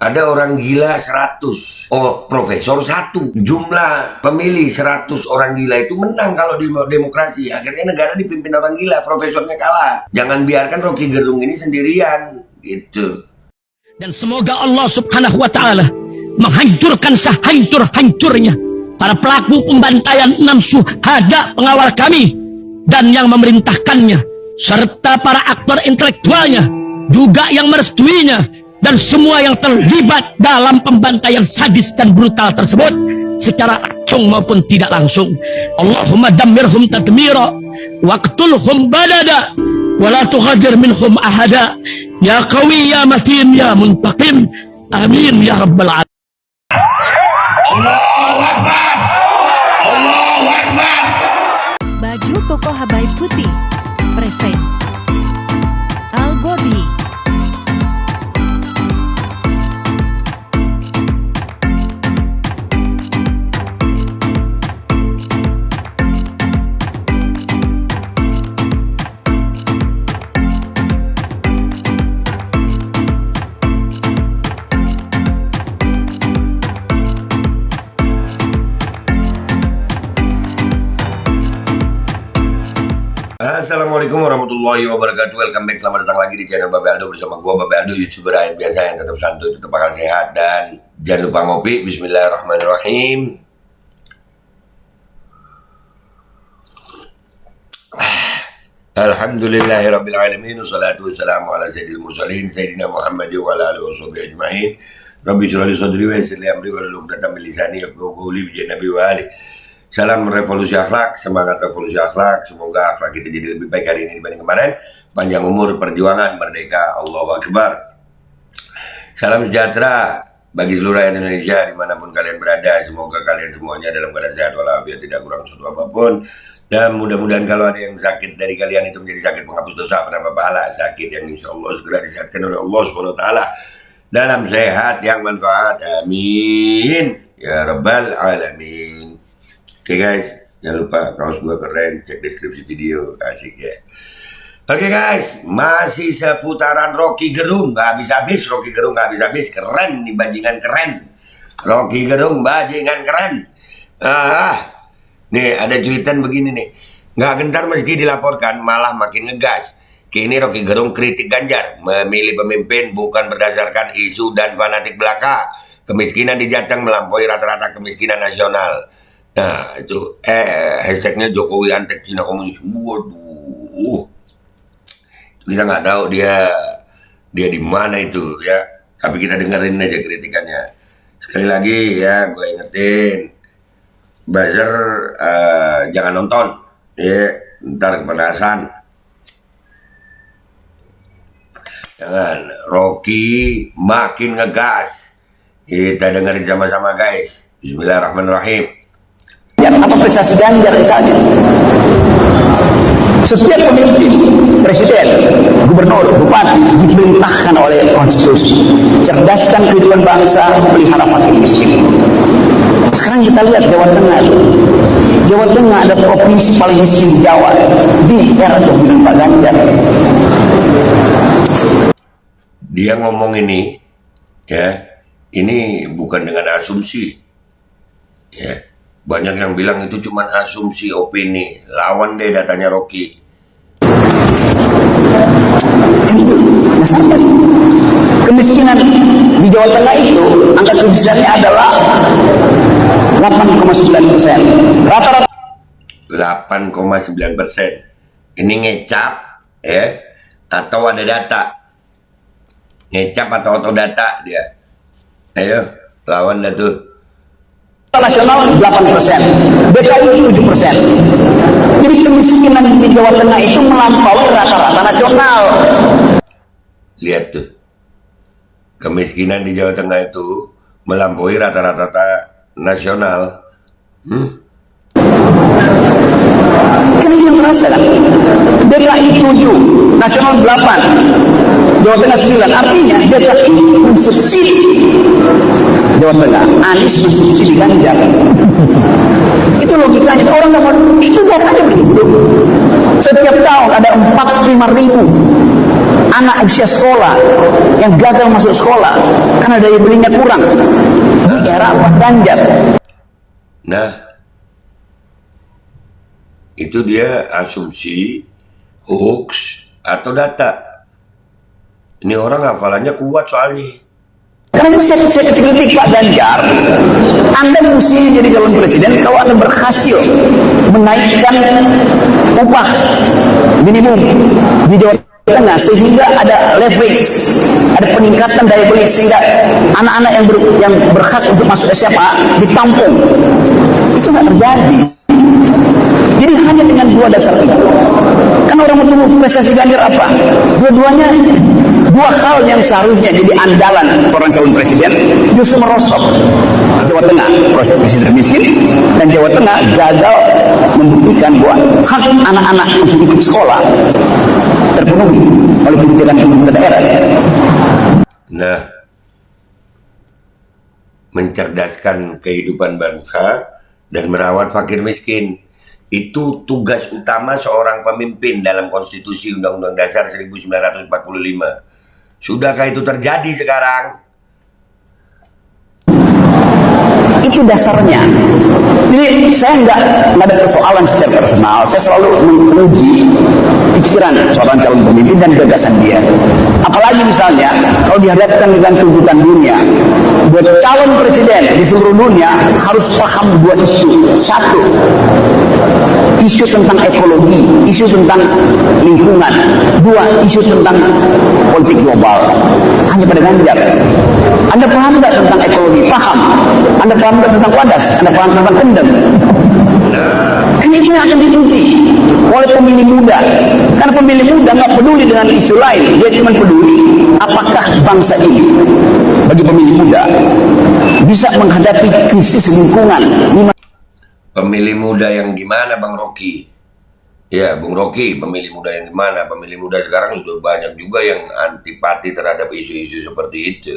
Ada orang gila 100, profesor 1. Jumlah pemilih 100 orang gila itu menang kalau di demokrasi. Akhirnya negara dipimpin orang gila, profesornya kalah. Jangan biarkan Rocky Gerung ini sendirian, gitu. Dan semoga Allah Subhanahu wa Ta'ala menghancurkan sehancur-hancurnya para pelaku pembantaian 6 syuhada pengawal kami dan yang memerintahkannya, serta para aktor intelektualnya juga yang merestuinya, dan semua yang terlibat dalam pembantaian sadis dan brutal tersebut secara langsung maupun tidak langsung. Allahumma dammirhum tadmira waqtulhum balada wala tughadir minhum ahada ya qawi ya matin ya muntaqim amin ya rabbal alamin. Allahu Akbar, Allahu Akbar. Baju koko Habaib putih present Al Gobi. Assalamualaikum warahmatullahi wabarakatuh. Welcome back, selamat datang lagi di channel Babe Aldo bersama gua Babe Aldo, YouTuber rakyat biasa yang tetap santuy, tetap bakal sehat, dan jangan lupa ngopi. Bismillahirrahmanirrahim. Alhamdulillahirabbil alamin, wassalatu wassalamu ala sayyidil mursalin sayyidina Muhammad wa ala alihi washabihi ajmain. Rabbi shrah li sadri wa yassir li amri wahlul 'uqdatam min lisani yafqahu qawli bi nabi wa ali. Salam revolusi akhlak, semangat revolusi akhlak. Semoga akhlak kita jadi lebih baik hari ini dibanding kemarin. Panjang umur, perjuangan, merdeka, Allahu Akbar. Salam sejahtera bagi seluruh rakyat Indonesia dimanapun kalian berada. Semoga kalian semuanya dalam keadaan sehat walafiat, tidak kurang suatu apapun. Dan mudah-mudahan kalau ada yang sakit dari kalian itu menjadi sakit penghapus dosa, penambah pahala, sakit yang insya Allah segera disehatkan oleh Allah SWT dalam sehat yang manfaat. Amin ya rabbal alamin. Oke guys, jangan lupa kaos gua keren, cek deskripsi video, asik ya. Oke guys, masih seputaran Rocky Gerung, nggak habis-habis. Rocky Gerung nggak habis-habis, keren nih, bajingan keren. Rocky Gerung bajingan keren. Nih ada cuitan begini nih, nggak gentar meski dilaporkan malah makin ngegas. Kini Rocky Gerung kritik Ganjar, memilih pemimpin bukan berdasarkan isu dan fanatik belaka. Kemiskinan di Jateng melampaui rata-rata kemiskinan nasional. Nah itu hashtagnya Jokowi antek Cina komunis. Waduh, kita nggak tahu dia di mana itu ya, tapi kita dengerin aja kritikannya. Sekali lagi ya, gue ingetin buzzer, jangan nonton ya, ntar kepanasan. Jangan. Rocky makin ngegas, kita dengerin sama-sama guys. Bismillahirrahmanirrahim. Apa prestasi Ganjar misalnya? Setiap pemimpin, presiden, gubernur, bupati diperintahkan oleh konstitusi cerdaskan kehidupan bangsa, pelihara fakir miskin. Sekarang kita lihat Jawa Tengah. Jawa Tengah ada provinsi paling miskin di Jawa, di era kepemimpinan Pak Ganjar. Dia ngomong ini ya, ini bukan dengan asumsi ya. Banyak yang bilang itu cuma asumsi, opini. Lawan deh datanya Rocky. Kemiskinan di Jawa Tengah itu angka kemiskinan adalah 8,9%. Rata-rata 8,9%. Ini ngecap ya, atau ada data? Ngecap atau data dia? Ayo lawan dah tuh. Nasional 8%, DKI 7%. Jadi kemiskinan di Jawa Tengah itu melampaui rata-rata nasional. Lihat tuh, kemiskinan di Jawa Tengah itu melampaui rata-rata nasional. Kan ini yang merasa kan? DKI 7, nasional 8, Jawa Tengah 9. Artinya DKI subsidi Jawa Tengah, Anies mensubsidi Ganjar. Itu logikanya. Orang nomor itu datanya begitu. Setiap tahun ada 45.000 anak usia sekolah yang gagal masuk sekolah karena daya belinya kurang. Bicara Pak Ganjar. Nah, itu dia asumsi, hoax, atau data. Ini orang hafalannya kuat soalnya. Karena itu saya kritik Pak Ganjar, Anda mesti jadi calon presiden kalau Anda berhasil menaikkan upah minimum di Jawa Tengah sehingga ada leverage, ada peningkatan daya beli sehingga anak-anak yang berhak untuk masuk SMA ditampung. Itu nggak terjadi. Jadi hanya dengan dua dasar itu. Kan orang mau prestasi Ganjar apa? Dua-duanya dua hal yang seharusnya jadi andalan seorang calon presiden justru merosot. Jawa Tengah presiden miskin dan Jawa Tengah gagal membuktikan bahwa hak anak-anak untuk ikut sekolah terpenuhi oleh kebijakan pemerintah daerah. Nah, mencerdaskan kehidupan bangsa dan merawat fakir miskin itu tugas utama seorang pemimpin dalam konstitusi Undang-Undang Dasar 1945. Sudahkah itu terjadi sekarang? Itu dasarnya. Jadi saya nggak ada persoalan secara personal. Saya selalu menguji pikiran seorang calon pemimpin dan gagasan dia. Apalagi misalnya kalau dihadapkan dengan tuntutan dunia, buat calon presiden di seluruh dunia harus paham dua isu. Satu, isu tentang ekologi, isu tentang lingkungan. Dua, isu tentang politik global. Hanya pada Ganjar. Anda paham nggak tentang ekologi? Paham. Anda paham nggak tentang wadas? Anda paham tentang kendeng? Ini itu yang akan diuji oleh pemilih muda. Karena pemilih muda nggak peduli dengan isu lain. Dia cuma peduli apakah bangsa ini bagi pemilih muda bisa menghadapi krisis lingkungan. Pemilih muda yang gimana, Bang Rocky? Ya, Bung Rocky, pemilih muda yang gimana? Pemilih muda sekarang sudah banyak juga yang antipati terhadap isu-isu seperti itu.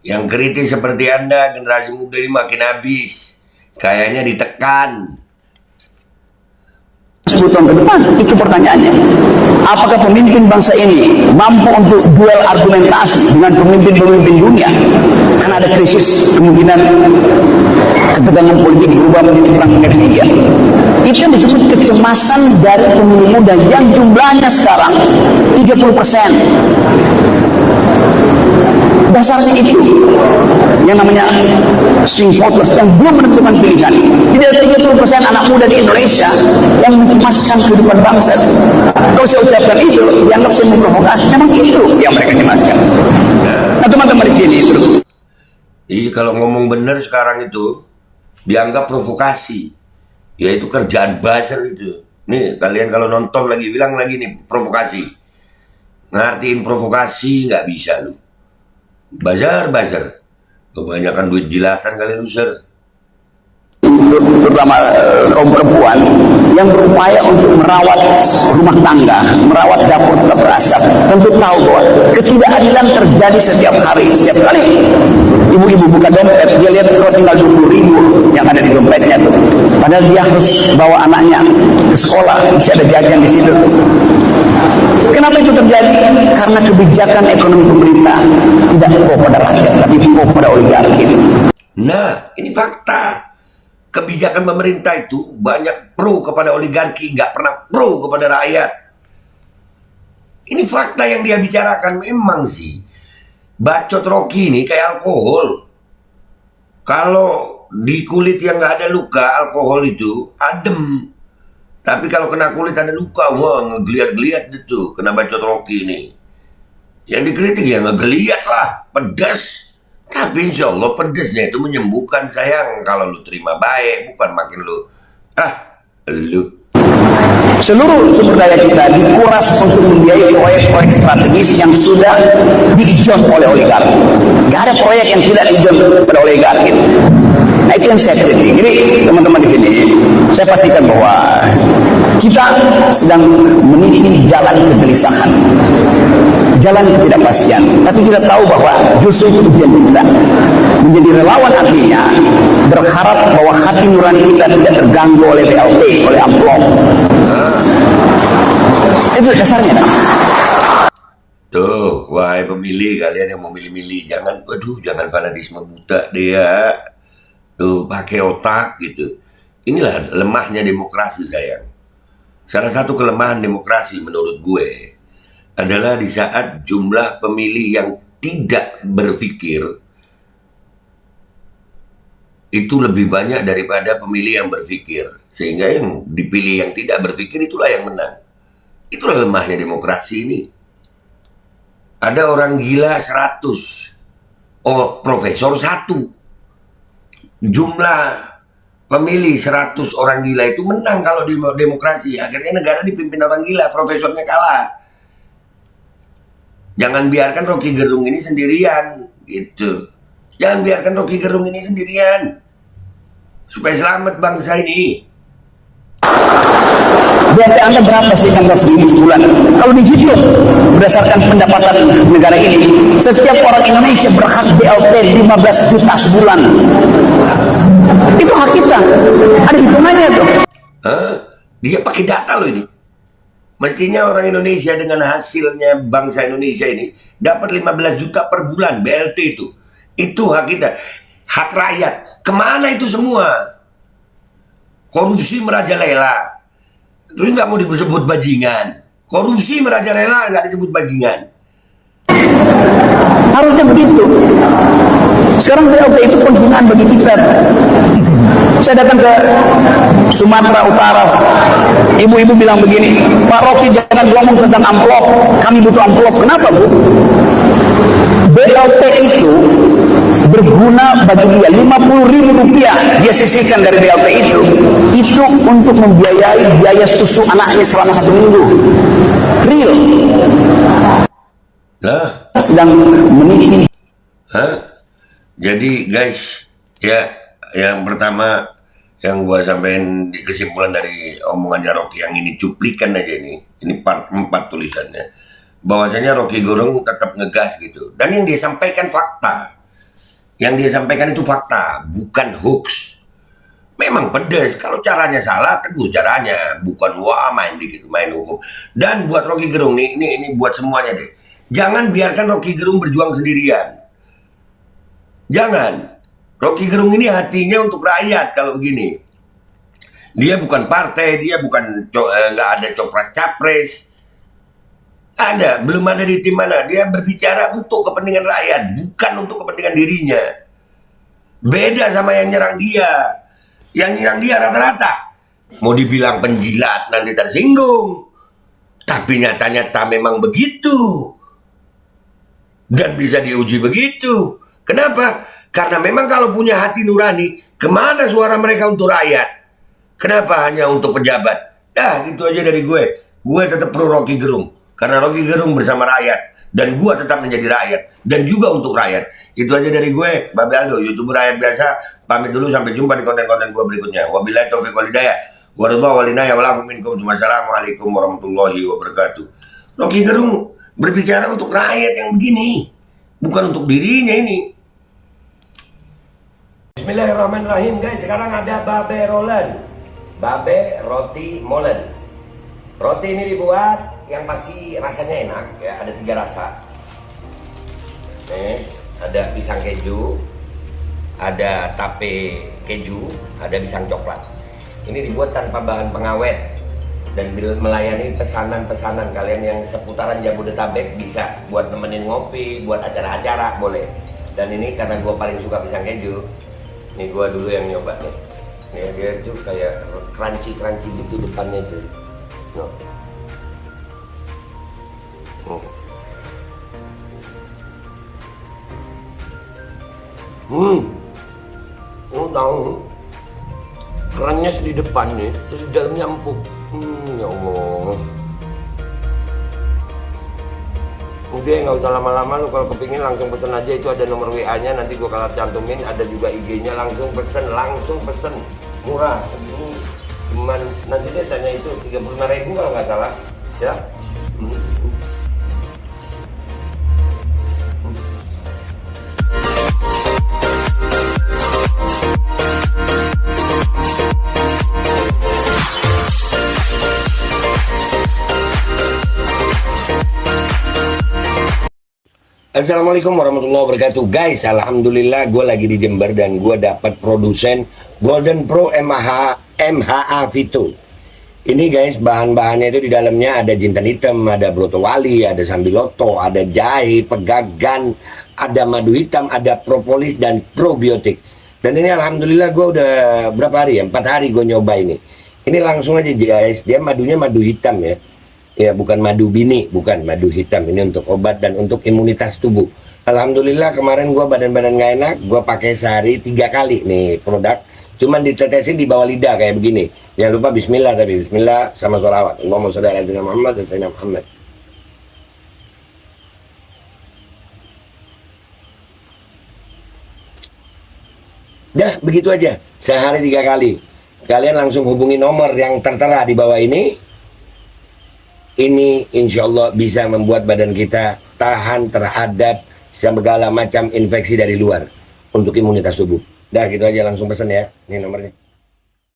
Yang kritis seperti Anda, generasi muda ini makin habis. Kayaknya ditekan. 10 tahun ke depan, itu pertanyaannya. Apakah pemimpin bangsa ini mampu untuk duel argumentasi dengan pemimpin-pemimpin dunia? Karena ada krisis, kemungkinan ketegangan politik berubah menjadi perang energi ya. Itu yang disebut kecemasan dari pemilih muda yang jumlahnya sekarang 30%. Dasarnya itu yang namanya swing voters yang belum menentukan pilihan. Tidak ada 30% anak muda di Indonesia yang mencemaskan kehidupan bangsa. Kalau saya ucapkan itu, dianggap saya memprovokasi. Memang itu yang mereka cemaskan. Nah teman-teman di sini itu. Iya, kalau ngomong bener sekarang itu dianggap provokasi. Yaitu kerjaan buzzer itu. Nih kalian kalau nonton lagi bilang lagi nih provokasi. Ngartiin provokasi nggak bisa lu. Buzzer. Kebanyakan duit jilatan kalian user. Terutama kaum perempuan yang berupaya untuk merawat rumah tangga, merawat dapur tetap berasap, tentu tahu bahwa ketidakadilan terjadi setiap hari. Setiap kali ibu-ibu buka dompet, dia lihat kalau tinggal 20.000 yang ada di dompetnya tuh. Padahal dia harus bawa anaknya ke sekolah, bisa ada jajan di situ. Kenapa itu terjadi? Karena kebijakan ekonomi pemerintah tidak pro pada rakyat, tapi pro pada oligarki. Nah, ini fakta. Kebijakan pemerintah itu banyak pro kepada oligarki, nggak pernah pro kepada rakyat. Ini fakta yang dia bicarakan. Memang sih, bacot Rocky ini kayak alkohol. Kalau di kulit yang nggak ada luka, alkohol itu adem. Tapi kalau kena kulit ada luka, wah ngegeliat-geliat gitu. Kena bacot Rocky ini. Yang dikritik ya ngegeliat lah, pedas. Tapi insya Allah pedesnya itu menyembuhkan sayang. Kalau lu terima baik, bukan makin lu lu. Seluruh sumber daya kita dikuras untuk membiayai proyek-proyek strategis yang sudah diijon oleh oligarki. Gak ada proyek yang tidak diijon oleh oligarki. Nah itu yang saya kritik. Jadi teman-teman di sini, saya pastikan bahwa kita sedang meniti jalan kegelisahan, jalan ketidakpastian. Tapi kita tahu bahwa justru itu ujian kita. Menjadi relawan artinya berharap bahwa hati nurani kita tidak terganggu oleh BLT, oleh amplop. Itu dasarnya. Tuh, wahai pemilih kalian yang mau milih-milih, jangan fanatisme buta dia. Tuh, pakai otak gitu. Inilah lemahnya demokrasi sayang. Salah satu kelemahan demokrasi menurut gue adalah di saat jumlah pemilih yang tidak berpikir itu lebih banyak daripada pemilih yang berpikir. Sehingga yang dipilih yang tidak berpikir itulah yang menang. Itulah lemahnya demokrasi ini. Ada orang gila 100, profesor 1. Jumlah pemilih 100 orang gila itu menang kalau di demokrasi. Akhirnya negara dipimpin orang gila, profesornya kalah. Jangan biarkan Rocky Gerung ini sendirian, gitu. Jangan biarkan Rocky Gerung ini sendirian. Supaya selamat bangsa ini. BLT Anda berapa sih 16.000 sebulan? Kalau dihitung berdasarkan pendapatan negara ini, setiap orang Indonesia berhak BLT 15 juta sebulan. Itu hak kita. Ada hitungannya tuh. Dia pakai data loh ini. Mestinya orang Indonesia dengan hasilnya bangsa Indonesia ini dapat 15 juta per bulan BLT itu. Itu hak kita. Hak rakyat. Kemana itu semua? Korupsi merajalela. Terus nggak mau disebut bajingan. Korupsi merajalela nggak disebut bajingan. Harusnya begitu. Sekarang BLT itu penghinaan bagi kita. Saya datang ke Sumatera Utara, ibu-ibu bilang begini, Pak Rocky jangan ngomong tentang amplop, kami butuh amplop. Kenapa Bu? BLT itu berguna bagi dia, 50.000 rupiah dia sisihkan dari BLT itu untuk membiayai biaya susu anaknya selama 1 minggu. Real. Lah, Sedang meniti. Jadi guys, ya yang pertama yang gua sampaikan di kesimpulan dari omongannya Rocky yang ini cuplikan aja ini part 4 tulisannya, bahwasanya Rocky Gerung tetap ngegas gitu, dan yang dia sampaikan fakta, yang dia sampaikan itu fakta, bukan hoax. Memang pedes, kalau caranya salah tegur caranya, bukan wah main dikit main hukum. Dan buat Rocky Gerung ini buat semuanya deh, jangan biarkan Rocky Gerung berjuang sendirian. Jangan. Rocky Gerung ini hatinya untuk rakyat kalau begini. Dia bukan partai, dia bukan nggak ada copras-capres. Ada, belum ada di tim mana. Dia berbicara untuk kepentingan rakyat, bukan untuk kepentingan dirinya. Beda sama yang nyerang dia. Yang nyerang dia rata-rata mau dibilang penjilat nanti tersinggung. Tapi nyata-nyata memang begitu. Dan bisa diuji begitu. Kenapa? Karena memang kalau punya hati nurani, kemana suara mereka untuk rakyat? Kenapa hanya untuk pejabat? Gitu aja dari gue. Gue tetap pro Rocky Gerung. Karena Rocky Gerung bersama rakyat. Dan gue tetap menjadi rakyat. Dan juga untuk rakyat. Itu aja dari gue, Babe Aldo, YouTuber rakyat biasa. Pamit dulu, sampai jumpa di konten-konten gue berikutnya. Wabillahi taufiq wal hidayah. Waridullah walinaya walakum minkum. Wassalamualaikum warahmatullahi wabarakatuh. Rocky Gerung berbicara untuk rakyat yang begini. Bukan untuk dirinya ini. Bismillahirrahmanirrahim guys, sekarang ada Babe Rolen, Babe Roti Molen. Roti ini dibuat yang pasti rasanya enak ya, ada 3 rasa. Nih, ada pisang keju, ada tape keju, ada pisang coklat. Ini dibuat tanpa bahan pengawet dan melayani pesanan-pesanan kalian yang seputaran Jabodetabek, bisa buat nemenin ngopi, buat acara-acara boleh. Dan ini karena gue paling suka pisang keju. Ini gua dulu yang nyoba nih. Nih dia tuh kayak crunchy gitu depannya tuh. Tahu. Crunch di depannya, terus di dalamnya empuk. Ya Allah. Udah nggak usah lama-lama, lu kalau kepingin langsung pesen aja, itu ada nomor WA-nya, nanti gua kalau cantumin, ada juga IG-nya, langsung pesen, murah. Ini cuman nanti dia tanya itu 35.000 kalau nggak salah, ya. Assalamualaikum warahmatullahi wabarakatuh. Guys, alhamdulillah gue lagi di Jember dan gue dapat produsen Golden Pro MHA Vito. Ini guys, bahan-bahannya itu di dalamnya ada jintan hitam, ada broto wali, ada sambiloto, ada jahe, pegagan, ada madu hitam, ada propolis dan probiotik. Dan ini alhamdulillah gue udah berapa hari ya? 4 hari gue nyoba ini. Ini langsung aja guys, dia madunya madu hitam ya. Ya bukan madu bini, bukan madu hitam. Ini untuk obat dan untuk imunitas tubuh. Alhamdulillah kemarin gua badan-badan nggak enak, gua pakai sehari 3 kali nih produk. Cuman ditetesin di bawah lidah kayak begini. Jangan lupa bismillah, tapi bismillah sama sholawat. Allahumma sholli ala sayyidina Muhammad dan sayyidina Muhammad. Dah begitu aja, sehari 3 kali. Kalian langsung hubungi nomor yang tertera di bawah ini. Ini insya Allah bisa membuat badan kita tahan terhadap segala macam infeksi dari luar untuk imunitas tubuh. Dah gitu aja, langsung pesan ya. Ini nomornya.